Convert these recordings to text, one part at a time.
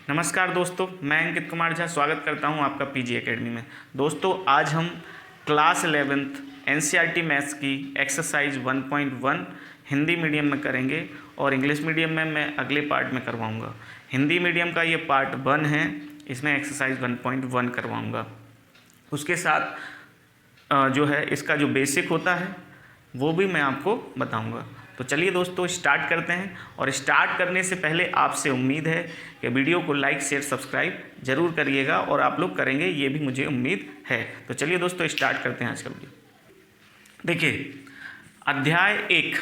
नमस्कार दोस्तों, मैं अंकित कुमार झा स्वागत करता हूं आपका पीजी एकेडमी में। दोस्तों आज हम क्लास 11th एनसीईआरटी मैथ्स की एक्सरसाइज 1.1 हिंदी मीडियम में करेंगे और इंग्लिश मीडियम में मैं अगले पार्ट में करवाऊंगा। हिंदी मीडियम का ये पार्ट 1 है, इसमें एक्सरसाइज 1.1 करवाऊंगा। उसके साथ जो है इसका जो बेसिक होता है वो भी मैं आपको बताऊंगा। तो चलिए दोस्तों स्टार्ट करते हैं। और स्टार्ट करने से पहले आपसे उम्मीद है कि वीडियो को लाइक शेयर सब्सक्राइब जरूर करिएगा और आप लोग करेंगे ये भी मुझे उम्मीद है। तो चलिए दोस्तों स्टार्ट करते हैं आज का वीडियो। देखिए अध्याय 1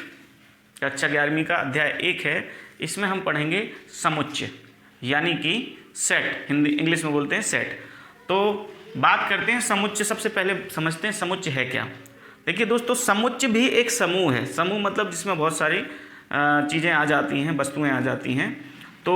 कक्षा 11वीं का अध्याय 1 है। इसमें हम पढ़ेंगे समुच्चय यानी कि सेट, हिंदी इंग्लिश में बोलते हैं सेट। तो बात करते हैं समुच्चय। सबसे पहले समझते हैं समुच्चय है क्या। देखिए दोस्तों समुच्चय भी एक समूह है। समूह मतलब जिसमें बहुत सारी चीज़ें आ जाती हैं, वस्तुएं आ जाती हैं। तो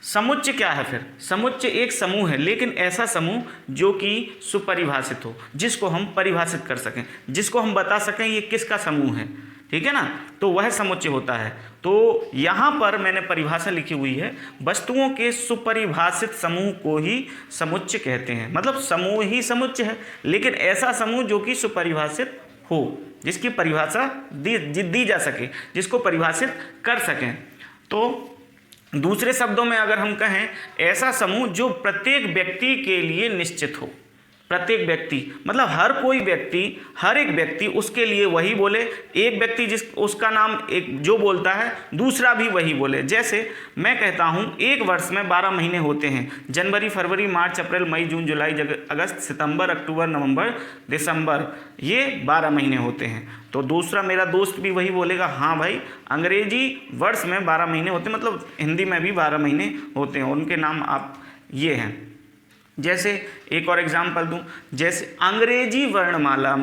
समुच्चय क्या है फिर? समुच्चय एक समूह है, लेकिन ऐसा समूह जो कि सुपरिभाषित हो, जिसको हम परिभाषित कर सकें, जिसको हम बता सकें ये किसका समूह है, ठीक है ना। तो वह समुच्चय होता है। तो यहाँ पर मैंने परिभाषा लिखी हुई है, वस्तुओं के सुपरिभाषित समूह को ही समुच्चय कहते हैं। मतलब समूह ही समुच्चय है, लेकिन ऐसा समूह जो कि सुपरिभाषित हो, जिसकी परिभाषा दी जा सके, जिसको परिभाषित कर सकें। तो दूसरे शब्दों में अगर हम कहें, ऐसा समूह जो प्रत्येक व्यक्ति के लिए निश्चित हो। प्रत्येक व्यक्ति मतलब हर कोई व्यक्ति, हर एक व्यक्ति उसके लिए वही बोले। एक व्यक्ति जिस उसका नाम एक जो बोलता है दूसरा भी वही बोले। जैसे मैं कहता हूँ एक वर्ष में 12 महीने होते हैं, जनवरी फरवरी मार्च अप्रैल मई जून जुलाई अगस्त सितंबर अक्टूबर नवंबर दिसंबर, ये 12 महीने होते हैं। तो दूसरा मेरा दोस्त भी वही बोलेगा, हाँ भाई अंग्रेजी वर्ष में 12 महीने होते हैं, मतलब हिंदी में भी 12 महीने होते हैं, उनके नाम आप ये हैं। जैसे एक और एग्जाम्पल दूं, जैसे अंग्रेजी वर्णमाला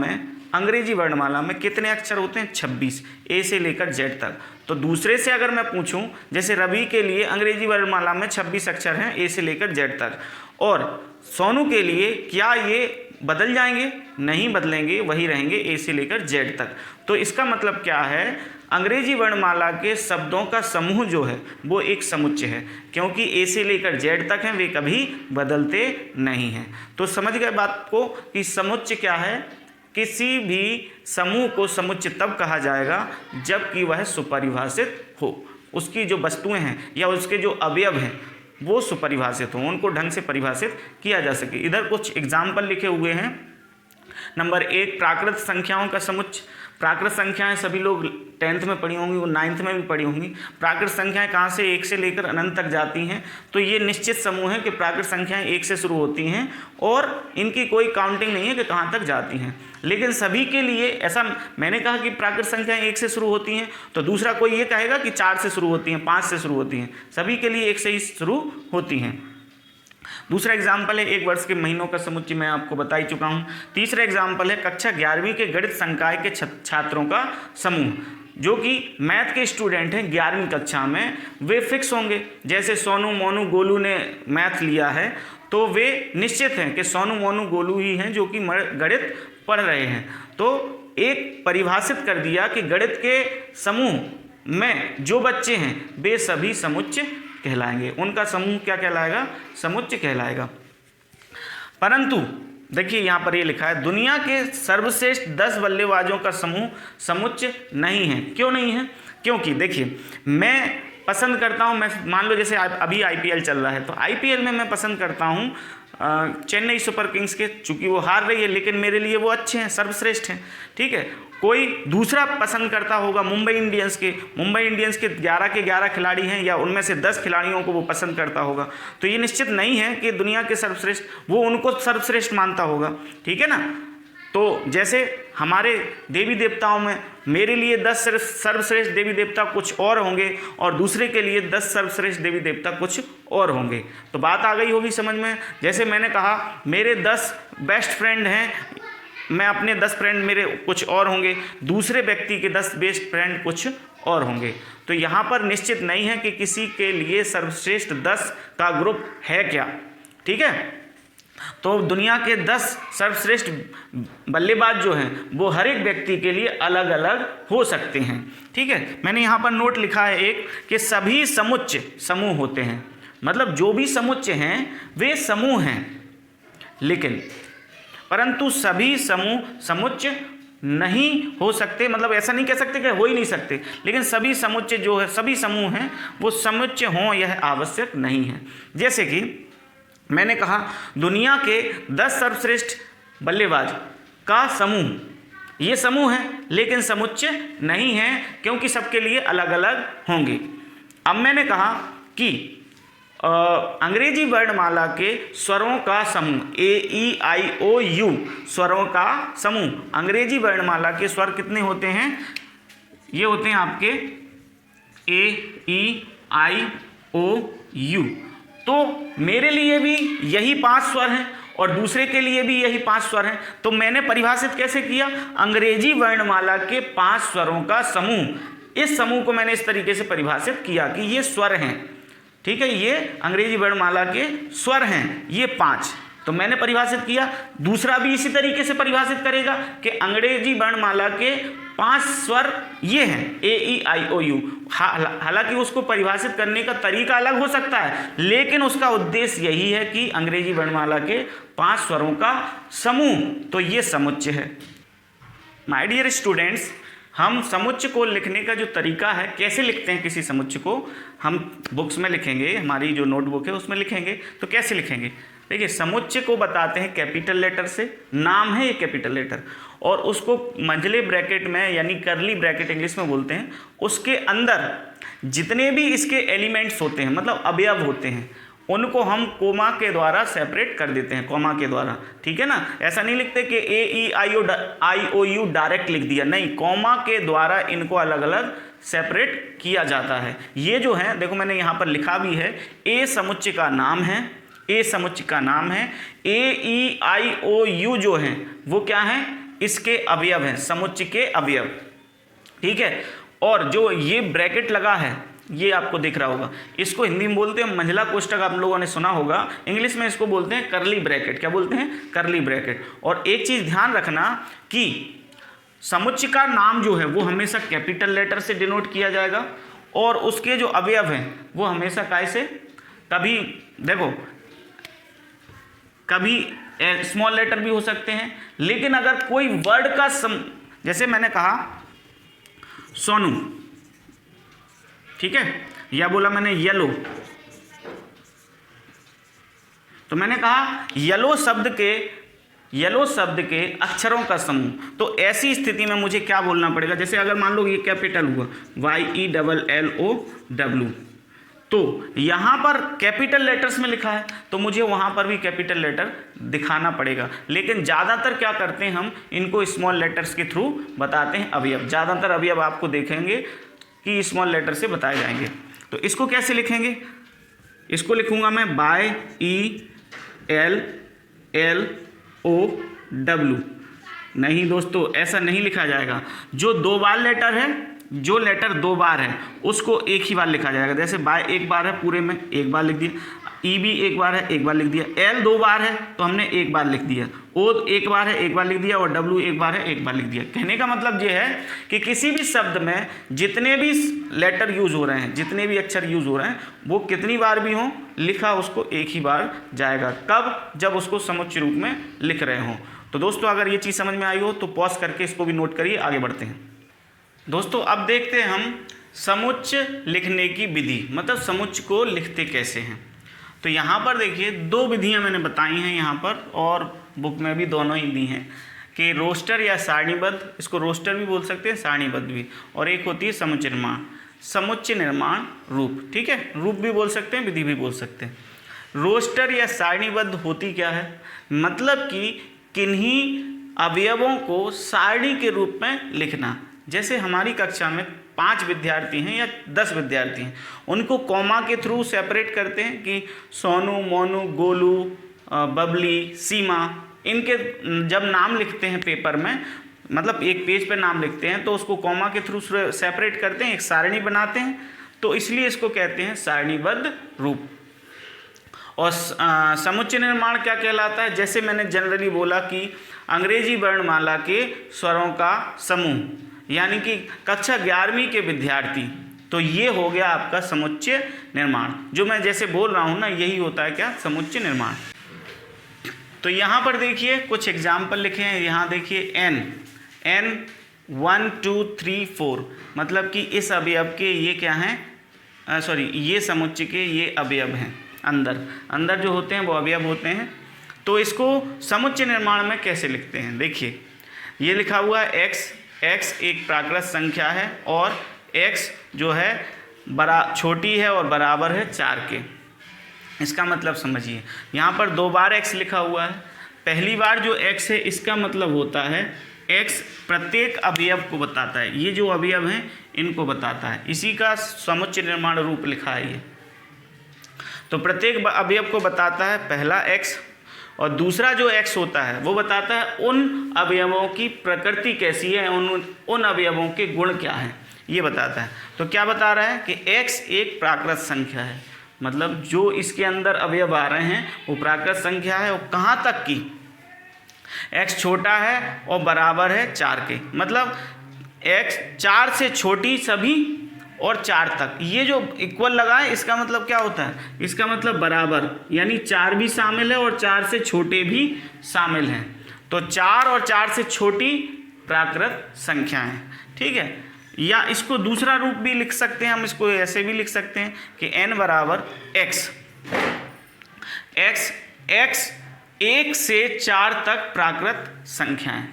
में कितने अक्षर होते हैं? 26, ए से लेकर जेड तक। तो दूसरे से अगर मैं पूछूं, जैसे रवि के लिए अंग्रेजी वर्णमाला में 26 अक्षर हैं ए से लेकर जेड तक, और सोनू के लिए क्या ये बदल जाएंगे? नहीं बदलेंगे, वही रहेंगे ए से लेकर जेड तक। तो इसका मतलब क्या है? अंग्रेजी वर्णमाला के शब्दों का समूह जो है वो एक समुच्चय है, क्योंकि ए से लेकर जेड तक हैं, वे कभी बदलते नहीं हैं। तो समझ गए बात को कि समुच्चय क्या है। किसी भी समूह को समुच्चय तब कहा जाएगा जबकि वह सुपरिभाषित हो, उसकी जो वस्तुएं हैं या उसके जो अवयव हैं वो सुपरिभाषित हों, उनको ढंग से परिभाषित किया जा सके। इधर कुछ एग्जाम्पल लिखे हुए हैं। नंबर 1 प्राकृत संख्याओं का समुच्चय। प्राकृत संख्याएं सभी लोग 10th में पढ़ी होंगी, वो 9th में भी पढ़ी होंगी। प्राकृत संख्याएं कहाँ से 1 से लेकर अनंत तक जाती हैं। तो ये निश्चित समूह है कि प्राकृत संख्याएं 1 से शुरू होती हैं और इनकी कोई काउंटिंग नहीं है कि कहाँ तक जाती हैं। लेकिन सभी के लिए ऐसा मैंने कहा कि प्राकृत संख्याएं 1 से शुरू होती हैं, तो दूसरा कोई ये कहेगा कि 4 से शुरू होती हैं, 5 से शुरू होती हैं। सभी के लिए 1 से ही शुरू होती हैं। दूसरा एग्जाम्पल है एक वर्ष के महीनों का समुच्चय, मैं आपको बता ही चुका हूँ। तीसरा एग्जाम्पल है कक्षा 11वीं के गणित संकाय के छात्रों का समूह, जो कि मैथ के स्टूडेंट हैं 11वीं कक्षा में। वे फिक्स होंगे, जैसे सोनू मोनू गोलू ने मैथ लिया है तो वे निश्चित हैं कि सोनू मोनू गोलू ही हैं जो कि गणित पढ़ रहे हैं। तो एक परिभाषित कर दिया कि गणित के समूह में जो बच्चे हैं वे सभी समुच्चय कहलाएंगे। उनका समूह क्या कहलाएगा? समुच्चय कहलाएगा। परंतु देखिए यहाँ पर ये लिखा है, दुनिया के सर्वश्रेष्ठ 10 बल्लेबाजों का समूह समुच्चय नहीं है। क्यों नहीं है? क्योंकि देखिए मैं पसंद करता हूँ, मैं मान लो जैसे अभी आईपीएल चल रहा है, तो आईपीएल में मैं पसंद करता हूँ चेन्नई सुपर किंग्स के, चूंकि वो हार रही है लेकिन मेरे लिए वो अच्छे हैं, सर्वश्रेष्ठ हैं, ठीक है। कोई दूसरा पसंद करता होगा मुंबई इंडियंस के 11 के 11 खिलाड़ी हैं या उनमें से 10 खिलाड़ियों को वो पसंद करता होगा। तो ये निश्चित नहीं है कि दुनिया के सर्वश्रेष्ठ वो उनको सर्वश्रेष्ठ मानता होगा, ठीक है ना। तो जैसे हमारे देवी देवताओं में मेरे लिए 10 सर्वश्रेष्ठ देवी देवता कुछ और होंगे और दूसरे के लिए 10 सर्वश्रेष्ठ देवी देवता कुछ और होंगे। तो बात आ गई होगी समझ में। जैसे मैंने कहा मेरे 10 बेस्ट फ्रेंड हैं, मैं अपने 10 फ्रेंड मेरे कुछ और होंगे, दूसरे व्यक्ति के 10 बेस्ट फ्रेंड कुछ और होंगे। तो यहाँ पर निश्चित नहीं है कि किसी के लिए सर्वश्रेष्ठ 10 का ग्रुप है क्या, ठीक है। तो दुनिया के 10 सर्वश्रेष्ठ बल्लेबाज जो हैं वो हर एक व्यक्ति के लिए अलग अलग हो सकते हैं, ठीक है। मैंने यहाँ पर नोट लिखा है एक कि सभी समुच्चय समूह होते हैं। मतलब जो भी समुच्चय हैं वे समूह हैं, लेकिन परंतु सभी समूह समुच्चय नहीं हो सकते, मतलब ऐसा नहीं कह सकते कि हो ही नहीं सकते, लेकिन सभी समुच्चय जो है, सभी समूह हैं वो समुच्चय हों यह आवश्यक नहीं है। जैसे कि मैंने कहा दुनिया के 10 सर्वश्रेष्ठ बल्लेबाज का समूह, ये समूह है लेकिन समुच्चय नहीं है क्योंकि सबके लिए अलग अलग होंगे। अब मैंने कहा कि अंग्रेजी वर्णमाला के स्वरों का समूह AEIOU स्वरों का समूह, अंग्रेजी वर्णमाला के स्वर कितने होते हैं? ये होते हैं आपके AEIOU। तो मेरे लिए भी यही 5 स्वर हैं और दूसरे के लिए भी यही 5 स्वर हैं। तो मैंने परिभाषित कैसे किया? अंग्रेजी वर्णमाला के 5 स्वरों का समूह। इस समूह को मैंने इस तरीके से परिभाषित किया कि ये स्वर हैं, ठीक है, ये अंग्रेजी वर्णमाला के स्वर हैं, ये 5। तो मैंने परिभाषित किया, दूसरा भी इसी तरीके से परिभाषित करेगा कि अंग्रेजी वर्णमाला के 5 स्वर ये हैं AEIOU। हालांकि उसको परिभाषित करने का तरीका अलग हो सकता है, लेकिन उसका उद्देश्य यही है कि अंग्रेजी वर्णमाला के 5 स्वरों का समूह, तो ये समुच्चय है। माय डियर स्टूडेंट्स, हम समुच्चय को लिखने का जो तरीका है, कैसे लिखते हैं किसी समुच्चय को, हम बुक्स में लिखेंगे, हमारी जो नोटबुक है उसमें लिखेंगे। तो कैसे लिखेंगे? देखिए, समुच्चय को बताते हैं कैपिटल लेटर से, नाम है ये कैपिटल लेटर, और उसको मंझले ब्रैकेट में यानी करली ब्रैकेट इंग्लिश में बोलते हैं, उसके अंदर जितने भी इसके एलिमेंट्स होते हैं, मतलब अवयव होते हैं, उनको हम कोमा के द्वारा सेपरेट कर देते हैं, कोमा के द्वारा, ठीक है ना। ऐसा नहीं लिखते कि AEIOU डायरेक्ट लिख दिया, नहीं, कोमा के द्वारा इनको अलग अलग सेपरेट किया जाता है। ये जो है, देखो मैंने यहाँ पर लिखा भी है, ए समुच्चय का नाम है, ए समुच्चय का नाम है, AEIOU जो है वो क्या है? इसके अवयव हैं, समुच्चय के अवयव, ठीक है। और जो ये ब्रैकेट लगा है, ये आपको दिख रहा होगा, इसको हिंदी में बोलते हैं मंझला कोष्ठक, आप लोगों ने सुना होगा, इंग्लिश में इसको बोलते हैं करली ब्रैकेट। क्या बोलते हैं? करली ब्रैकेट। और एक चीज़ ध्यान रखना कि समुच्चय का नाम जो है वो हमेशा कैपिटल लेटर से डिनोट किया जाएगा, और उसके जो अवयव हैं वो हमेशा काय से, कभी देखो कभी स्मॉल लेटर भी हो सकते हैं, लेकिन अगर कोई वर्ड का जैसे मैंने कहा सोनू, ठीक है, या बोला मैंने येलो, तो मैंने कहा येलो शब्द के अक्षरों का समूह। तो ऐसी स्थिति में मुझे क्या बोलना पड़ेगा? जैसे अगर मान लो ये कैपिटल हुआ YELLOW, तो यहाँ पर कैपिटल लेटर्स में लिखा है, तो मुझे वहाँ पर भी कैपिटल लेटर दिखाना पड़ेगा। लेकिन ज़्यादातर क्या करते हैं, हम इनको स्मॉल लेटर्स के थ्रू बताते हैं अवयव। ज़्यादातर अवयव आपको देखेंगे कि स्मॉल लेटर से बताए जाएंगे। तो इसको कैसे लिखेंगे? इसको लिखूंगा मैं YELLOW। नहीं दोस्तों, ऐसा नहीं लिखा जाएगा। जो 2 बार लेटर है, जो लेटर 2 बार है, उसको एक ही बार लिखा जाएगा। जैसे बाय 1 बार है, पूरे में 1 बार लिख दिया, ई भी 1 बार है, 1 बार लिख दिया, एल 2 बार है तो हमने 1 बार लिख दिया, ओ 1 बार है 1 बार लिख दिया, और डब्ल्यू 1 बार है 1 बार लिख दिया। कहने का मतलब ये है कि किसी भी शब्द में जितने भी लेटर यूज हो रहे हैं, जितने भी अक्षर यूज हो रहे हैं, वो कितनी बार भी हों, लिखा उसको एक ही बार जाएगा। कब? जब उसको समुच्चय रूप में लिख रहे हों। तो दोस्तों, अगर ये चीज़ समझ में आई हो तो पॉज करके इसको भी नोट करिए, आगे बढ़ते हैं। दोस्तों, अब देखते हैं हम समुच्चय लिखने की विधि, मतलब समुच्चय को लिखते कैसे हैं। तो यहाँ पर देखिए 2 विधियाँ मैंने बताई हैं यहाँ पर, और बुक में भी दोनों ही दी हैं कि रोस्टर या सारणीबद्ध, इसको रोस्टर भी बोल सकते हैं, सारणीबद्ध भी, और एक होती है समुच्चय निर्माण, समुच्चय निर्माण रूप, ठीक है, रूप भी बोल सकते हैं, विधि भी बोल सकते हैं। रोस्टर या सारणीबद्ध होती क्या है? मतलब कि किन्हीं अवयवों को सारणी के रूप में लिखना। जैसे हमारी कक्षा में 5 विद्यार्थी हैं या 10 विद्यार्थी हैं, उनको कॉमा के थ्रू सेपरेट करते हैं कि सोनू, मोनू, गोलू, बबली, सीमा, इनके जब नाम लिखते हैं पेपर में, मतलब एक पेज पे नाम लिखते हैं, तो उसको कॉमा के थ्रू सेपरेट करते हैं, एक सारणी बनाते हैं, तो इसलिए इसको कहते हैं सारणीबद्ध रूप। और समुच्चय निर्माण क्या कहलाता है? जैसे मैंने जनरली बोला कि अंग्रेजी वर्णमाला के स्वरों का समूह, यानी कि कक्षा 11वीं के विद्यार्थी तो ये हो गया आपका समुच्चय निर्माण। जो मैं जैसे बोल रहा हूँ ना, यही होता है क्या, समुच्चय निर्माण। तो यहाँ पर देखिए कुछ एग्जाम्पल लिखे हैं। यहाँ देखिए n 1 2 3 4, मतलब कि इस अवयव के ये क्या हैं, ये समुच्चय के ये अवयव हैं। अंदर जो होते हैं वो अवयव होते हैं। तो इसको समुच्चय निर्माण में कैसे लिखते हैं, देखिए ये लिखा हुआ है x एक प्राकृत संख्या है और x जो है छोटी है और बराबर है 4 के। इसका मतलब समझिए, यहाँ पर 2 बार x लिखा हुआ है। पहली बार जो x है इसका मतलब होता है x प्रत्येक अवयव को बताता है, ये जो अवयव हैं इनको बताता है, इसी का समुच्चय निर्माण रूप लिखा है ये। तो प्रत्येक अवयव को बताता है पहला x, और दूसरा जो x होता है वो बताता है उन अवयवों की प्रकृति कैसी है, उन अवयवों के गुण क्या हैं, ये बताता है। तो क्या बता रहा है कि x एक प्राकृत संख्या है, मतलब जो इसके अंदर अवयव आ रहे हैं वो प्राकृत संख्या है। और कहाँ तक की, x छोटा है और बराबर है 4 के, मतलब x 4 से छोटी सभी और 4 तक। ये जो इक्वल लगा है इसका मतलब क्या होता है, इसका मतलब बराबर, यानी 4 भी शामिल है और 4 से छोटे भी शामिल हैं। तो 4 और 4 से छोटी प्राकृत संख्या है, ठीक है। या इसको दूसरा रूप भी लिख सकते हैं हम, इसको ऐसे भी लिख सकते हैं कि n बराबर x 1 से 4 तक प्राकृत संख्या है,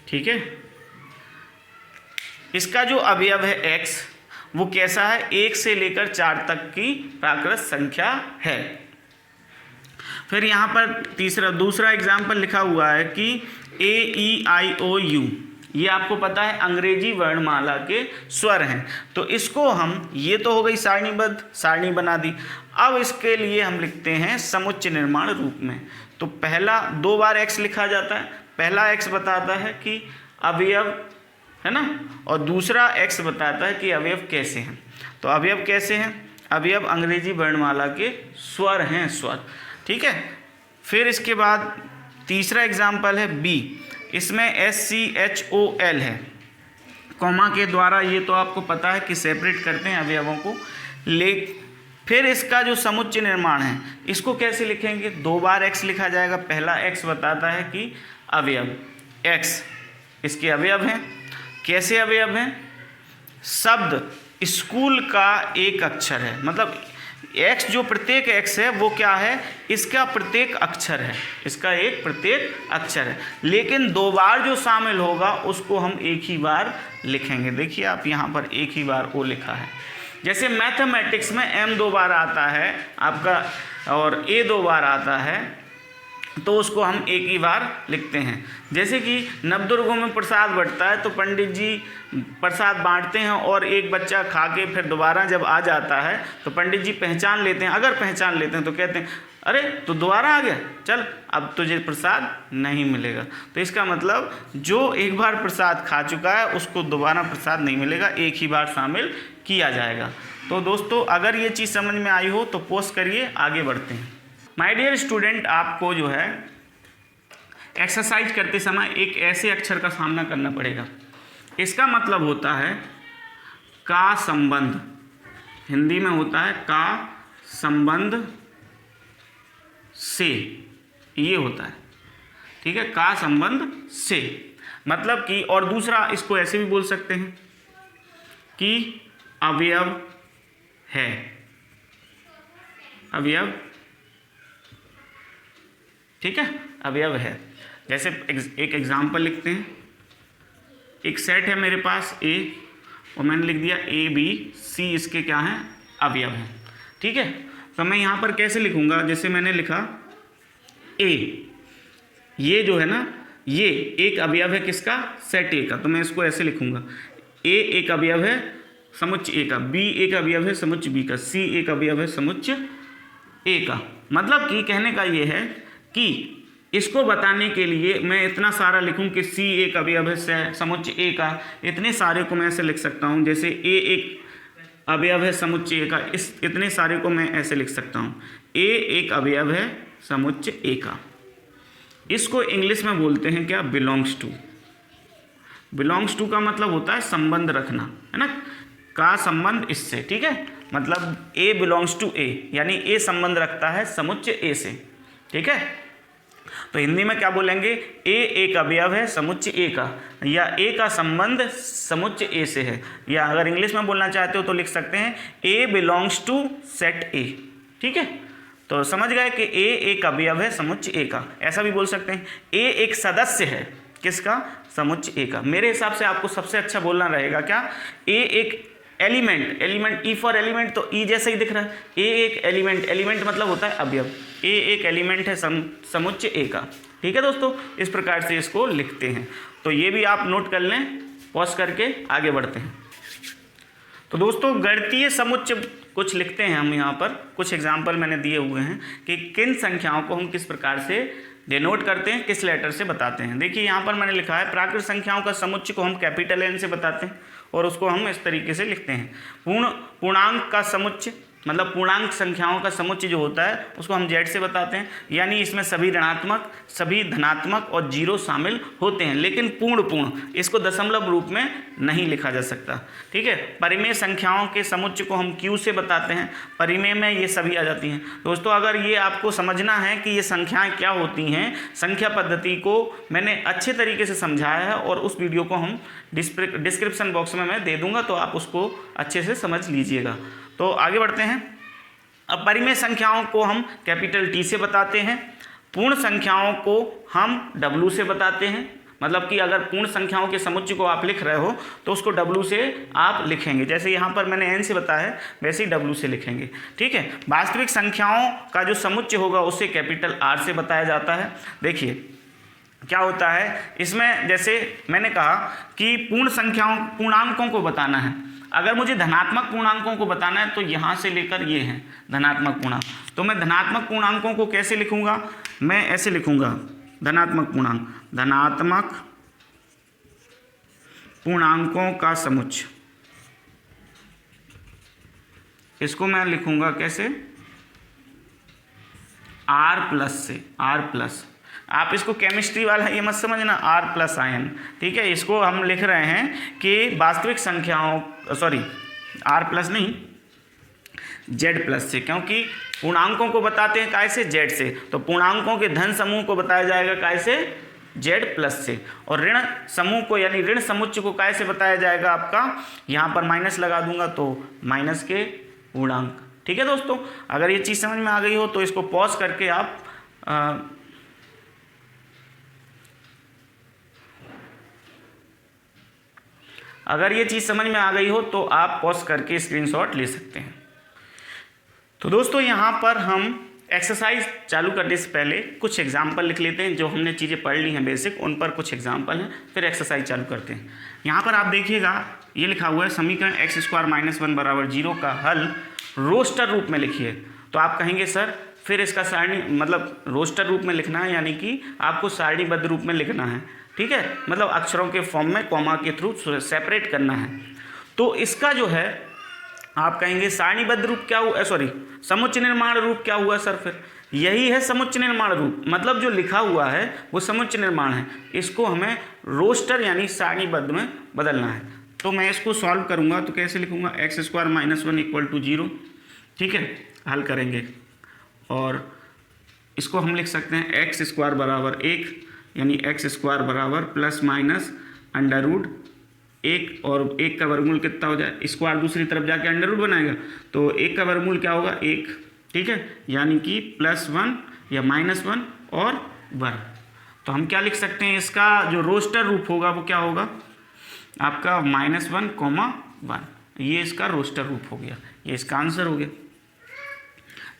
ठीक है। इसका जो अवयव है x वो कैसा है, 1 से लेकर 4 तक की प्राकृत संख्या है। फिर यहाँ पर दूसरा एग्जाम्पल लिखा हुआ है कि AEIOU, ये आपको पता है अंग्रेजी वर्णमाला के स्वर हैं। तो इसको हम, ये तो हो गई सारणी बना दी। अब इसके लिए हम लिखते हैं समुच्चय निर्माण रूप में। तो पहला 2 बार x लिखा जाता है, पहला x बताता है कि अवयव है ना, और दूसरा x बताता है कि अवयव कैसे हैं। तो अवयव कैसे हैं, अवयव अंग्रेजी वर्णमाला के स्वर हैं, स्वर, ठीक है। फिर इसके बाद तीसरा एग्जाम्पल है B, इसमें SCHOL है, कॉमा के द्वारा, ये तो आपको पता है कि सेपरेट करते हैं अवयवों को। फिर इसका जो समुच्चय निर्माण है इसको कैसे लिखेंगे, 2 बार x लिखा जाएगा। पहला x बताता है कि अवयव x, इसके अवयव हैं, कैसे अवयव हैं, शब्द स्कूल का एक अक्षर है, मतलब x जो प्रत्येक x है वो क्या है, इसका प्रत्येक अक्षर है, इसका एक प्रत्येक अक्षर है। लेकिन 2 बार जो शामिल होगा उसको हम एक ही बार लिखेंगे। देखिए आप यहाँ पर एक ही बार ओ लिखा है। जैसे मैथमेटिक्स में m 2 बार आता है आपका और a 2 बार आता है, तो उसको हम एक ही बार लिखते हैं। जैसे कि नवदुर्गों में प्रसाद बंटता है तो पंडित जी प्रसाद बांटते हैं और एक बच्चा खा के फिर दोबारा जब आ जाता है तो पंडित जी पहचान लेते हैं। अगर पहचान लेते हैं तो कहते हैं अरे तो दोबारा आ गया, चल अब तुझे प्रसाद नहीं मिलेगा। तो इसका मतलब जो एक बार प्रसाद खा चुका है उसको दोबारा प्रसाद नहीं मिलेगा, एक ही बार शामिल किया जाएगा। तो दोस्तों अगर ये चीज़ समझ में आई हो तो पोस्ट करिए, आगे बढ़ते हैं। माय डियर स्टूडेंट, आपको जो है एक्सरसाइज करते समय एक ऐसे अक्षर का सामना करना पड़ेगा। इसका मतलब होता है का संबंध, हिंदी में होता है का संबंध से, ये होता है, ठीक है, का संबंध से, मतलब कि, और दूसरा इसको ऐसे भी बोल सकते हैं कि अवयव है, अवयव, ठीक है, अवयव है। जैसे एक एग्जाम्पल लिखते हैं, एक सेट है मेरे पास A और मैंने लिख दिया ABC, इसके क्या हैं, अवयव हैं, ठीक है। तो मैं यहाँ पर कैसे लिखूँगा, जैसे मैंने लिखा A, ये जो है ना, ये एक अवयव है किसका, सेट A का, तो मैं इसको ऐसे लिखूँगा A एक अवयव है समुच्चय A का, B एक अवयव है समुच्चय B का, C एक अवयव है समुच्चय A का। मतलब कि कहने का ये है कि इसको बताने के लिए मैं इतना सारा लिखूं कि C एक अवयव है समुच्चय A का, इतने सारे को मैं ऐसे लिख सकता हूं। जैसे A एक अवयव है समुच्चय A का, इस इतने सारे को मैं ऐसे लिख सकता हूं, A एक अवयव है समुच्चय A का। इसको इंग्लिश में बोलते हैं क्या, बिलोंग्स टू। बिलोंग्स टू का मतलब होता है संबंध रखना, है ना, का संबंध इससे, ठीक है, मतलब ए बिलोंग्स टू ए, यानी ए संबंध रखता है समुच्चय ए से, ठीक है। तो हिंदी में क्या बोलेंगे, ए एक अवयव है समुच्चय ए का, या ए का संबंध समुच्चय ए से है, या अगर इंग्लिश में बोलना चाहते हो तो लिख सकते हैं ए बिलोंग्स टू सेट ए, ठीक है। तो समझ गए कि ए एक अवयव है समुच्चय ए का। ऐसा भी बोल सकते हैं ए एक सदस्य है, किसका, समुच्चय ए का। मेरे हिसाब से आपको सबसे अच्छा बोलना रहेगा क्या, ए एक element, element E for element, तो ई जैसा ही दिख रहा है, ए एक एलिमेंट, एलिमेंट मतलब होता है अवयव, ए एक एलिमेंट है समुच्चय ए का, ठीक है दोस्तों। इस प्रकार से इसको लिखते हैं, तो ये भी आप नोट कर लें, पॉज करके आगे बढ़ते हैं। तो दोस्तों गणितीय समुच्चय कुछ लिखते हैं हम यहाँ पर, कुछ एग्जाम्पल मैंने दिए हुए हैं कि किन संख्याओं को हम किस प्रकार से डिनोट करते हैं, किस लेटर से बताते हैं। देखिए यहाँ पर मैंने लिखा है प्राकृत संख्याओं का समुच्चय को हम कैपिटल एन से बताते हैं, और उसको हम इस तरीके से लिखते हैं। पूर्णांक का समुच्चय, मतलब पूर्णांक संख्याओं का समुच्चय जो होता है उसको हम जेड से बताते हैं, यानी इसमें सभी ऋणात्मक, सभी धनात्मक और जीरो शामिल होते हैं, लेकिन पूर्ण, इसको दशमलव रूप में नहीं लिखा जा सकता, ठीक है। परिमेय संख्याओं के समुच्चय को हम क्यू से बताते हैं, परिमेय में ये सभी आ जाती हैं। दोस्तों अगर ये आपको समझना है कि ये संख्याएं क्या होती हैं, संख्या पद्धति को मैंने अच्छे तरीके से समझाया है, और उस वीडियो को हम डिस्क्रिप्शन बॉक्स में मैं दे दूंगा, तो आप उसको अच्छे से समझ लीजिएगा। तो आगे बढ़ते हैं। अब परिमेय संख्याओं को हम कैपिटल टी से बताते हैं, पूर्ण संख्याओं को हम डब्ल्यू से बताते हैं, मतलब कि अगर पूर्ण संख्याओं के समुच्चय को आप लिख रहे हो तो उसको डब्ल्यू से आप लिखेंगे, जैसे यहाँ पर मैंने एन से बताया है वैसे ही डब्ल्यू से लिखेंगे, ठीक है। वास्तविक संख्याओं का जो समुच्चय होगा उसे कैपिटल आर से बताया जाता है। देखिए क्या होता है इसमें, जैसे मैंने कहा कि पूर्णांकों को बताना है, अगर मुझे धनात्मक पूर्णांकों को बताना है तो यहाँ से लेकर ये हैं धनात्मक पूर्णांक, तो मैं धनात्मक पूर्णांकों को कैसे लिखूंगा, मैं ऐसे लिखूंगा धनात्मक पूर्णांक, धनात्मक पूर्णांकों का समुच्चय, इसको मैं लिखूंगा कैसे, आर प्लस से, आर प्लस, आप इसको केमिस्ट्री वाला ये मत समझना, आर प्लस आयन, ठीक है। इसको हम लिख रहे हैं कि वास्तविक संख्याओं, सॉरी आर प्लस नहीं, जेड प्लस से, क्योंकि पूर्णांकों को बताते हैं काय से, जेड से, तो पूर्णांकों के धन समूह को बताया जाएगा काय से, जेड प्लस से, और ऋण समूह को यानी ऋण समुच्चय को काय से बताया जाएगा आपका, यहाँ पर माइनस लगा दूंगा तो माइनस के पूर्णांक, ठीक है दोस्तों। अगर ये चीज़ समझ में आ गई हो तो इसको पॉज करके आप अगर ये चीज़ समझ में आ गई हो तो आप पॉज करके स्क्रीनशॉट ले सकते हैं। तो दोस्तों यहाँ पर हम एक्सरसाइज चालू करने से पहले कुछ एग्जाम्पल लिख लेते हैं, जो हमने चीज़ें पढ़ ली हैं बेसिक, उन पर कुछ एग्जाम्पल हैं, फिर एक्सरसाइज चालू करते हैं। यहाँ पर आप देखिएगा ये लिखा हुआ है समीकरण x² - 1 = 0 का हल रोस्टर रूप में लिखिए। तो आप कहेंगे सर फिर इसका सारणी, मतलब रोस्टर रूप में लिखना है, यानी कि आपको सारणीबद्ध रूप में लिखना है, ठीक है, मतलब अक्षरों के फॉर्म में कॉमा के थ्रू सेपरेट करना है। तो इसका जो है आप कहेंगे सारणीबद्ध रूप क्या हुआ, सॉरी समुच्चय निर्माण रूप क्या हुआ सर, फिर यही है समुच्चय निर्माण रूप, मतलब जो लिखा हुआ है वो समुच्चय निर्माण है, इसको हमें रोस्टर यानी सारणीबद्ध में बदलना है। तो मैं इसको सॉल्व करूंगा तो कैसे लिखूंगा, x² - 1 = 0, ठीक है, हल करेंगे, और इसको हम लिख सकते हैं x² = 1, यानी x² ± √1, और 1 का वर्गमूल कितना हो जाए, स्क्वायर दूसरी तरफ जाके अंडर रूट बनाएगा, तो 1 का वर्गमूल क्या होगा 1, ठीक है, यानी कि +1 या -1 और वर्ग। तो हम क्या लिख सकते हैं, इसका जो रोस्टर रूप होगा वो क्या होगा आपका -1, 1, ये इसका रोस्टर रूप हो गया, ये इसका आंसर हो गया,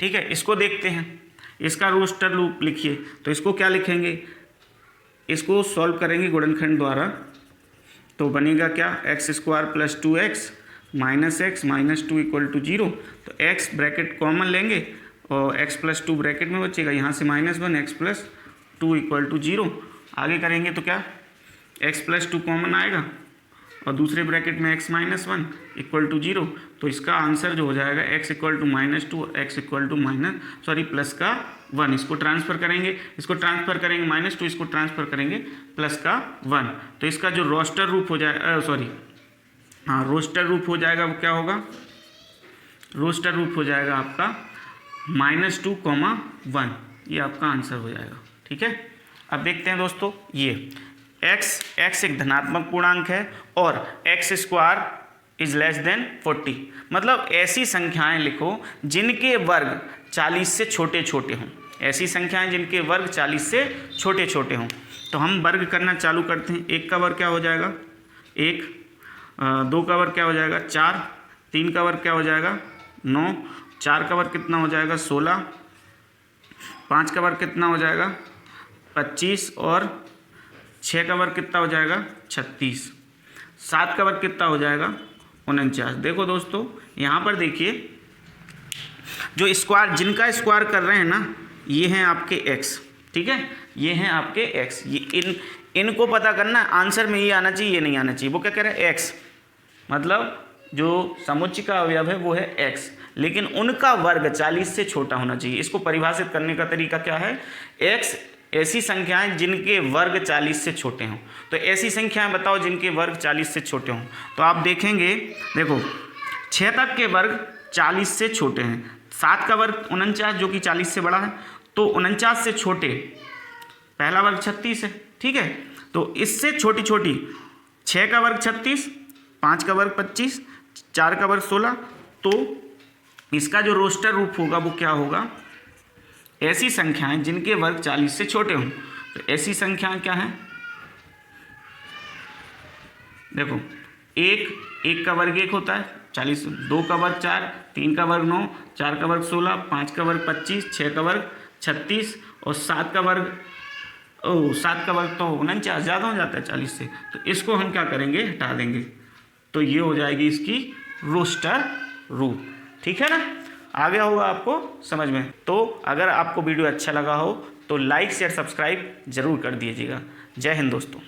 ठीक है। इसको देखते हैं, इसका रोस्टर रूप लिखिए, तो इसको क्या लिखेंगे, इसको सॉल्व करेंगे गुणनखंड द्वारा, तो बनेगा क्या x² + 2x - x - 2 = 0, तो x ब्रैकेट कॉमन लेंगे और x + 2 ब्रैकेट में बचेगा, यहाँ से -1, x + 2 = 0, आगे करेंगे तो क्या x + 2 कॉमन आएगा और दूसरे ब्रैकेट में x - 1 = 0, तो इसका आंसर जो हो जाएगा x = -2, x = प्लस का 1, इसको ट्रांसफ़र करेंगे, इसको ट्रांसफ़र करेंगे -2, इसको ट्रांसफ़र करेंगे प्लस का 1। तो इसका जो रोस्टर रूप हो जाए रोस्टर रूप हो जाएगा, वो क्या होगा, रोस्टर रूप हो जाएगा आपका -2, 1। ये आपका आंसर हो जाएगा। ठीक है, अब देखते हैं दोस्तों, ये x एक धनात्मक पूर्णांक है और x² इज लेस देन 40, मतलब ऐसी संख्याएं लिखो जिनके वर्ग 40 से छोटे छोटे हों, ऐसी संख्याएं जिनके वर्ग 40 से छोटे छोटे हों। तो हम वर्ग करना चालू करते हैं। 1 का वर्ग क्या हो जाएगा 1, 2 का वर्ग क्या हो जाएगा 4, 3 का वर्ग क्या हो जाएगा 9, 4 का वर्ग कितना हो जाएगा 16, 5 का वर्ग कितना हो जाएगा 25 और 6 का वर्ग कितना हो जाएगा 36, 7 का वर्ग कितना हो जाएगा 49। देखो दोस्तों, यहाँ पर देखिए, जो स्क्वायर, जिनका स्क्वायर कर रहे हैं ना, ये हैं आपके x, ठीक है, ये हैं आपके x। ये इनको पता करना, आंसर में ये आना चाहिए, ये नहीं आना चाहिए। वो क्या कह रहे हैं x, मतलब जो समुच्चय का अवयव है वो है x, लेकिन उनका वर्ग 40 से छोटा होना चाहिए। इसको परिभाषित करने का तरीका क्या है, x ऐसी संख्याएं जिनके वर्ग 40 से छोटे हों। तो ऐसी संख्याएं बताओ जिनके वर्ग 40 से छोटे हों। तो आप देखेंगे, देखो 6 तक के वर्ग 40 से छोटे हैं, 7 का वर्ग 49 जो कि 40 से बड़ा है, तो 49 से छोटे पहला वर्ग 36 है। ठीक है, तो इससे छोटी छोटी 6 का वर्ग 36, 5 का वर्ग 25, 4 का वर्ग 16। तो इसका जो रोस्टर रूप होगा वो क्या होगा, ऐसी संख्याएं जिनके वर्ग 40 से छोटे हों। तो ऐसी संख्याएं क्या हैं, देखो 1 का वर्ग 1 होता है 40, 2 का वर्ग 4, 3 का वर्ग 9, 4 का वर्ग 16, 5 का वर्ग 25, 6 का वर्ग 36 और 7 का वर्ग 7 तो 49, ज़्यादा हो जाता है 40 से। तो इसको हम क्या करेंगे, हटा देंगे। तो ये हो जाएगी इसकी रोस्टर रूप। ठीक है ना, आ गया होगा आपको समझ में। तो अगर आपको वीडियो अच्छा लगा हो तो लाइक शेयर सब्सक्राइब जरूर कर दीजिएगा। जय हिंद दोस्तों।